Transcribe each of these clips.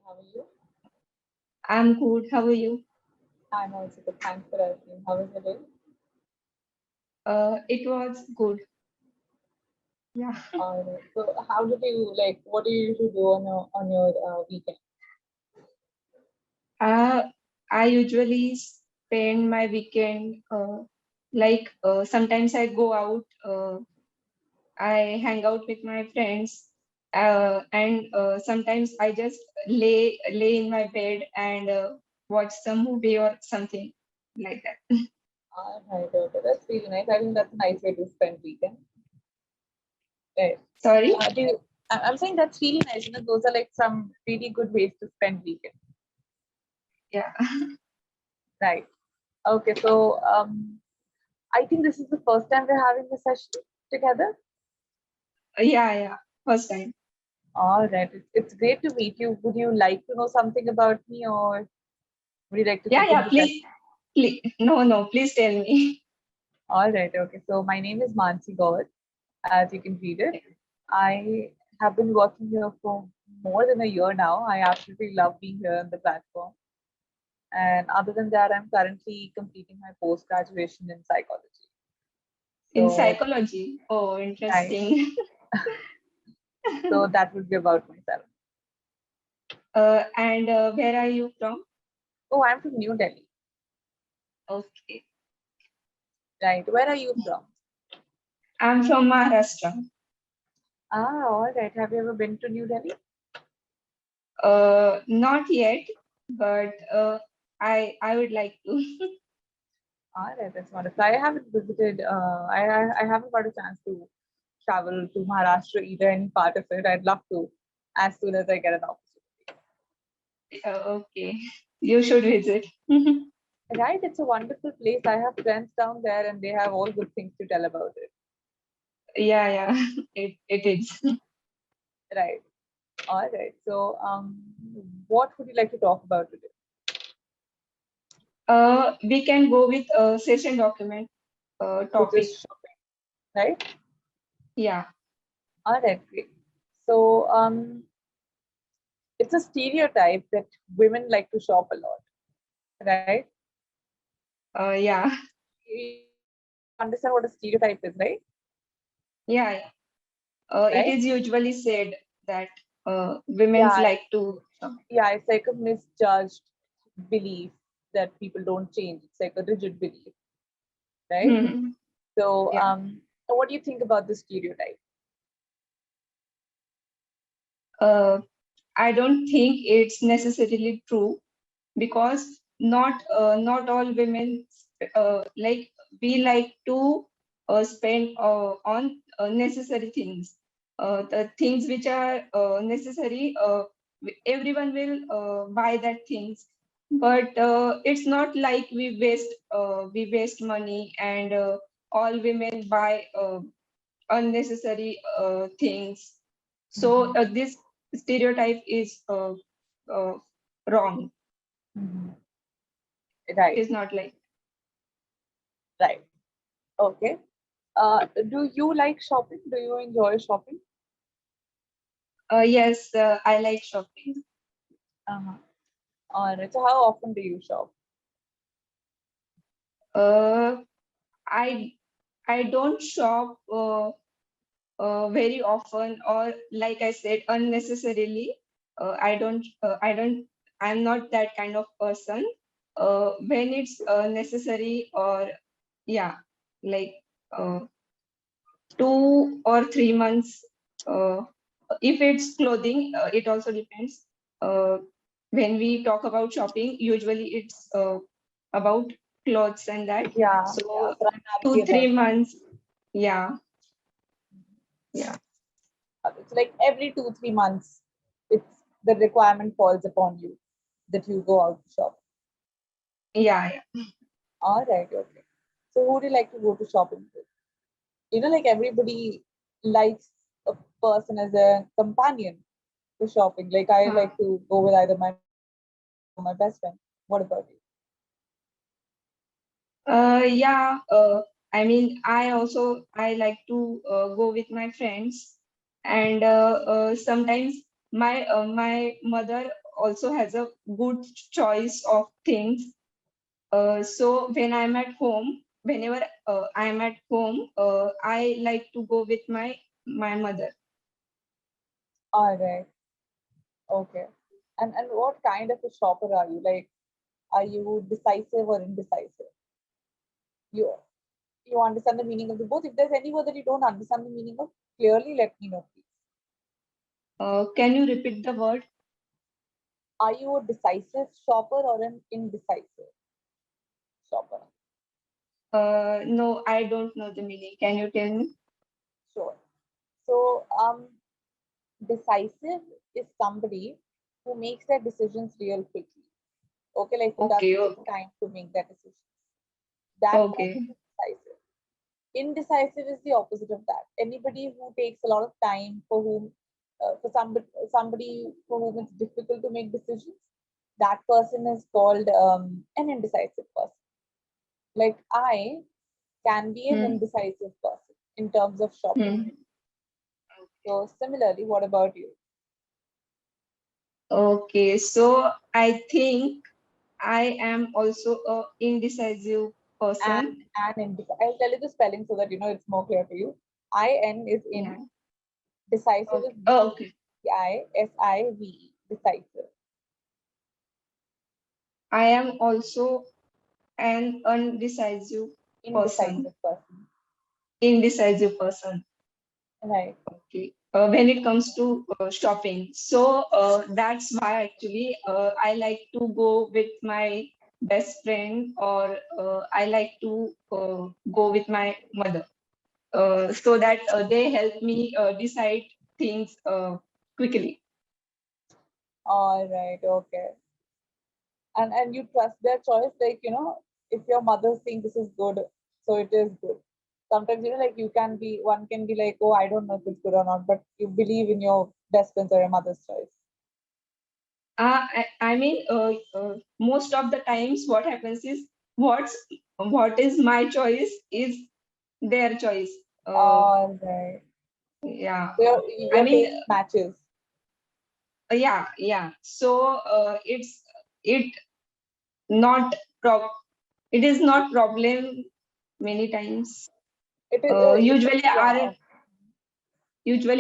How are you? I'm good. How are you? I'm also good. Thanks for asking. How was your day? It was good. Yeah. So how did you like? What do you usually do on your weekend? Uh, I usually spend my weekend sometimes I go out. I hang out with my friends. And sometimes I just lay in my bed and watch some movie or something like that. Right, okay, that's really nice. I think that's a nice way to spend weekend. Right. Sorry. Do you, I'm saying that's really nice. Those are like some really good ways to spend weekend. Yeah. Right. Okay. So I think this is the first time we're having a session together. Yeah. Yeah. First time. All right. It's great to meet you. Would you like to know something about me, or would you like to Yeah. kick in Yeah. the session? Please. No. No. Please tell me. All right. Okay. So my name is Mansi Gaur, as you can read it. I have been working here for more than a year now. I absolutely love being here on the platform. And other than that, I'm currently completing my post graduation in psychology. In So, psychology. Oh, right. interesting. So that would be about myself. And where are you from? Oh, I'm from New Delhi. Okay. Right. Where are you from? I'm from Maharashtra. Ah, all right. Have you ever been to New Delhi? Not yet, but I would like to. All right, that's wonderful. I haven't visited. I haven't got a chance to travel to Maharashtra either. Any part of it, I'd love to as soon as I get an opportunity. Okay, you should visit. Right, it's a wonderful place. I have friends down there, and they have all good things to tell about it. Yeah, yeah, it is. Right. All right. So, what would you like to talk about today? We can go with session document Which topic. is shopping, right? Yeah. All right, great. So, it's a stereotype that women like to shop a lot, right? Yeah. You understand what a stereotype is, right? Yeah, yeah. It Right? is usually said that women's Yeah, like to. yeah, it's like a misjudged belief that people don't change. It's like a rigid belief, right? Hmm. So, Yeah. what do you think about the stereotype? Uh, I don't think it's necessarily true because not all women like we like to spend on necessary things, the things which are necessary. Everyone will buy that things, but it's not like we waste money and all women buy unnecessary things. So Mhm. this stereotype is uh, wrong. Mhm. It Right, is not like. right. Okay. Do you like shopping? Do you enjoy shopping? Yes, I like shopping. Uh-huh. All right. So, how often do you shop? Uh, I I don't shop very often, or like I said, unnecessarily. I don't. I'm not that kind of person. When it's necessary, or yeah, like uh, 2 or 3 months. Uh, if it's clothing, it also depends. Uh, when we talk about shopping, usually it's about clothes and that. Yeah, yeah, So primarily two, about. 3 months. Yeah, yeah, It's like every 2 3 months, it's the requirement falls upon you that you go out to shop. yeah, yeah. All right, okay. So who do you like to go to shopping with? Like everybody likes a person as a companion to shopping. Like I Uh, like to go with either my or my best friend. What about you? yeah. I mean, I like to go with my friends, and sometimes my mother also has a good choice of things. So when I'm at home, whenever I'm at home, I like to go with my mother. All right. Okay. And what kind of a shopper are you? Like, are you decisive or indecisive? You you understand the meaning of the both. If there's any word that you don't understand the meaning of, clearly let me know, please. Can you repeat the word? Are you a decisive shopper or an indecisive shopper? No, I don't know the meaning. Can you tell me? Sure. So, decisive is somebody who makes their decisions real quickly. Okay, like who Okay, doesn't take time to make their decisions. That person okay, is decisive. Indecisive is the opposite of that. Anybody who takes a lot of time, for whom, for somebody for whom it's difficult to make decisions, that person is called an indecisive person. Like I can be an hmm. indecisive person in terms of shopping. Hmm. So similarly, what about you? Okay, so I think I am also a indecisive And person. I'll tell you the spelling so that you know it's more clear for you. IN is in, Yeah. decisive is Okay. Oh, okay. DISIVE, decisive. I am also an undecisive person. Indecisive person. Indecisive person. Right. Okay. When it comes to shopping, so that's why actually I like to go with my best friend, or I like to go with my mother, so that they help me decide things quickly. All right. Okay. And you trust their choice, like if your mother's saying this is good, so it is good. Sometimes like you can be one can be like, oh, I don't know if it's good or not, but you believe in your best friend's or your mother's choice. I mean, most of the times, what happens is what is my choice is their choice. All right. Yeah, So I your mean, taste matches. yeah, yeah. So it not prob it is not problem many times. It is Usually yeah.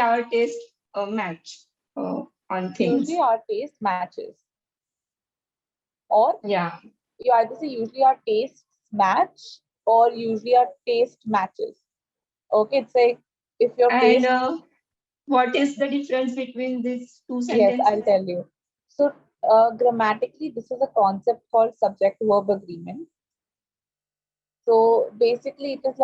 our taste match on Usually things. our taste matches, or Yeah, you either say usually our tastes match or usually our taste matches. Okay, it's like if your and taste. what is the difference between these two Yes, I'll sentences? tell you. So, grammatically, this is a concept called subject verb agreement. So, basically, it is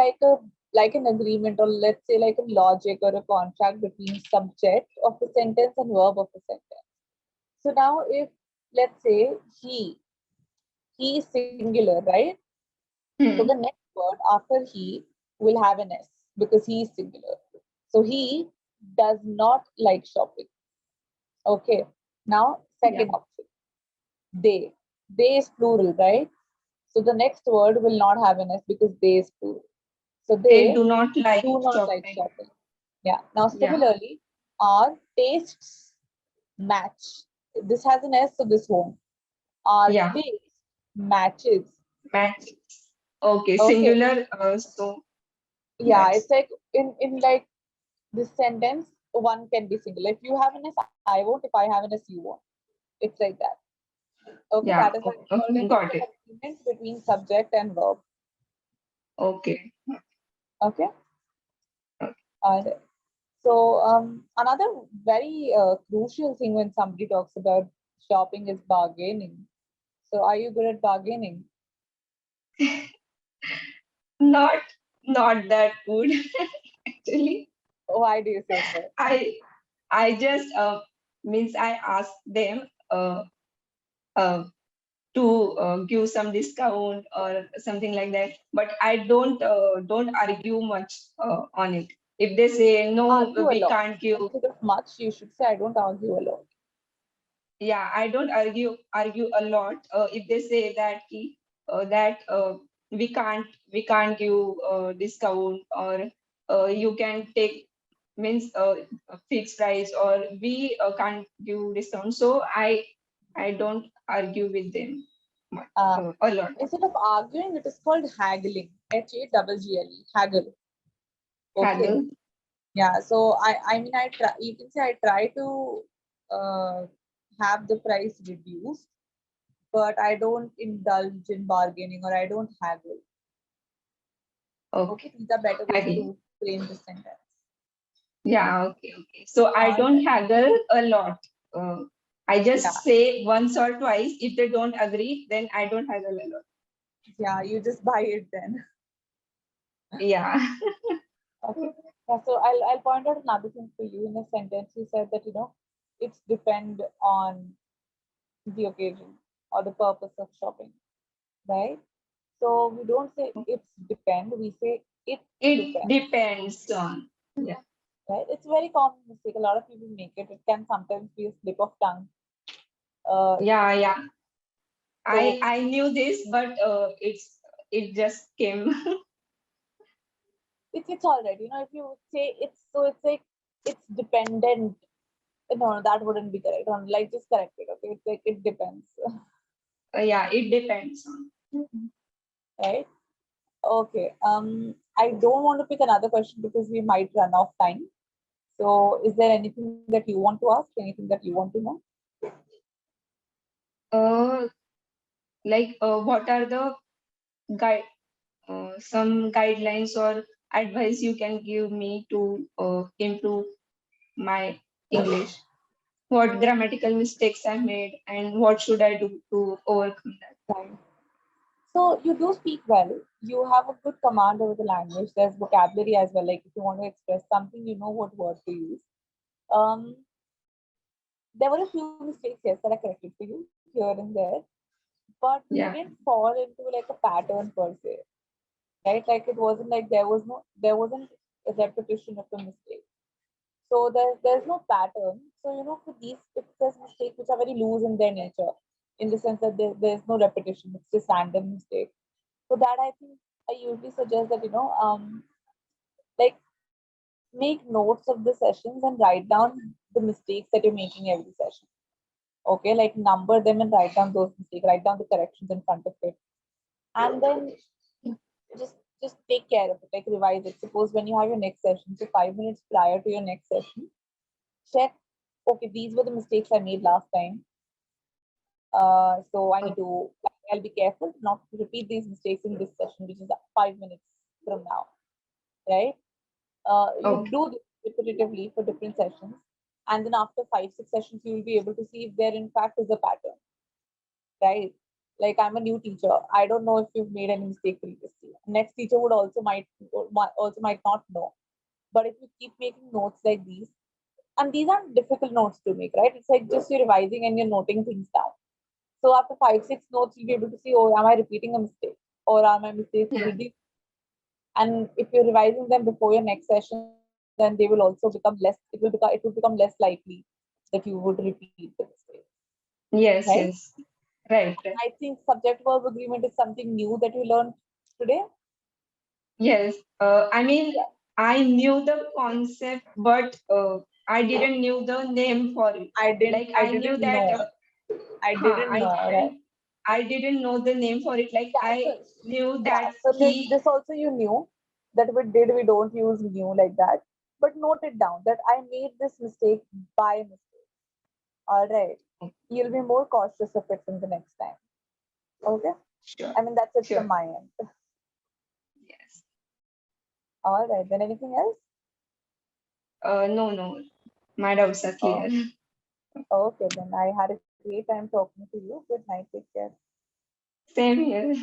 like an agreement, or let's say like a logic or a contract between subject of a sentence and verb of a sentence. So now, if let's say he is singular, right? So the Hmm. next word after he will have an S because he is singular. So he does not like shopping. Okay. Now, Yeah, second option. They. They is plural, right? So the next word will not have an S because they is plural. So they they do not like do not like shopping. shopping. Yeah. Now Yeah, similarly, our tastes match. This has an S, so this won't. Our yeah, taste matches. match. Okay, Okay. singular. So Yeah, it's that's like in like this sentence, one can be singular. If you have an S, I won't. If I have an S, you won't. It's like that. Okay, that yeah. is why it's called Okay, it's got an it. agreement between subject and verb. Okay. Okay. Okay. And so another very crucial thing when somebody talks about shopping is bargaining. So are you good at bargaining? Not not that good actually. Why do you say so? I I just means I ask them uh, to give some discount or something like that, but I don't argue much on it. If they say no, Argue a we lot. can't give. Instead of much, you should say I don't argue a lot. Yeah, I don't argue a lot. If they say that we can't give discount, or you can take means a fixed price, or we can't give discount. So I I don't argue with them Uh, a lot. Instead of arguing, it is called haggling. Haggle. Haggle. Okay. Haggle. Yeah. So I mean, I try. You can say I try to uh, have the price reduced, but I don't indulge in bargaining or I don't haggle. Okay. Okay, these are better ways Haggle. to frame the sentence. Yeah, okay, okay. So I All don't right. haggle a lot. Uh, I Yeah, just say once or twice. If they don't agree, then I don't haggle a lot. yeah, you just buy it then. Yeah. Okay. Yeah, so I'll point out another thing for you in a sentence. You said that it's depend on the occasion or the purpose of shopping, right? So we don't say it's depend, we say it It depends, depends on. Yeah. right? It's a very common mistake. A lot of people make it. It can sometimes be a slip of tongue. Yeah, yeah. I So I knew this, but it just came. it's all right. If you say it's like it's dependent. No, that wouldn't be correct. Like just correct it. Okay, it's like it depends, Yeah, it depends on. right? Okay. I don't want to pick another question because we might run off time. So, is there anything that you want to ask? Anything that you want to know? Uh, what are the guide some guidelines or advice you can give me to improve my English? What grammatical mistakes I made and what should I do to overcome that? Right. So, you do speak well. You have a good command over the language. There's vocabulary as well. Like if you want to express something, you know what word to use. Um, there were a few mistakes, yes, that I corrected for you here and there, but you Yeah. didn't fall into like a pattern per se, right? Like it wasn't like there wasn't a repetition of the mistake. So there's no pattern. So for these, if there's mistakes which are very loose in their nature, in the sense that there's no repetition, it's just random mistake. So that I think I usually suggest that like make notes of the sessions and write down the mistakes that you're making every session. Okay, like number them and write down those mistakes, write down the corrections in front of it, and then just take care of it, like revise it. Suppose when you have your next session, so 5 minutes prior to your next session, check, okay, these were the mistakes I made last time. So I need to, I'll be careful not to repeat these mistakes in this session, which is 5 minutes from now, right? You Okay. do this repetitively for different sessions. And then after 5, 6 sessions, you will be able to see if there in fact is a pattern, right? Like I'm a new teacher. I don't know if you've made any mistake previously. Next teacher would also might not know. But if you keep making notes like these, and these aren't difficult notes to make, right? It's like just you're revising and you're noting things down. So after 5, 6 notes, you'll be able to see, oh, am I repeating a mistake? Or are my mistakes Yeah. reduced? And if you're revising them before your next session, then they will also become less, it will become less likely that you would repeat the mistake. Yes, Right? yes. Right, right. I think subject verb agreement is something new that you learned today. Yes. I mean, I knew the concept, but I didn't knew the name for it. Like I I knew didn't that, know. I didn't know, right? I didn't know the name for it. Like Yeah, I so knew yeah, that so he, this also you knew that we don't use new like that. But note it down that I made this mistake by mistake. All right. You'll be more cautious of it from the next time. Okay. sure, I mean that's it from sure. my end. Yes. All right. Then anything else? No, no. My doubts are Oh, clear. okay. Then I had a great time talking to you. Good night. Take care. Same here.